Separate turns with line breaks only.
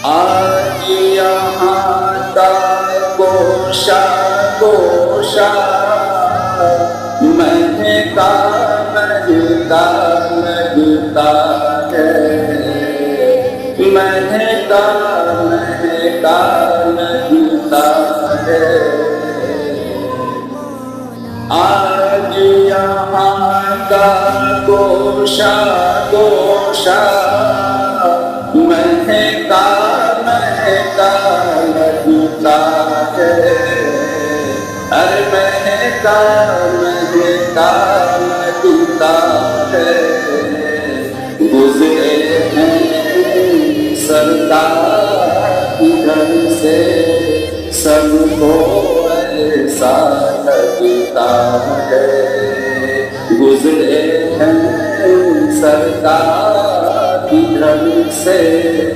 آج یہاں کا گوشہ گوشہ مہکا مہکا مہکتا ہے، مہکا مہکا مہکتا ہے۔ آج یہاں کا گوشہ گوشہ مہکا مہکا لگتا ہے، ہر مہکا مہکا لگتا ہے۔ گزرے ہیں سرکار کی گھر سے، سب کو ایسا لگتا ہے۔ گزرے ہیں سرکار کی گھر سے،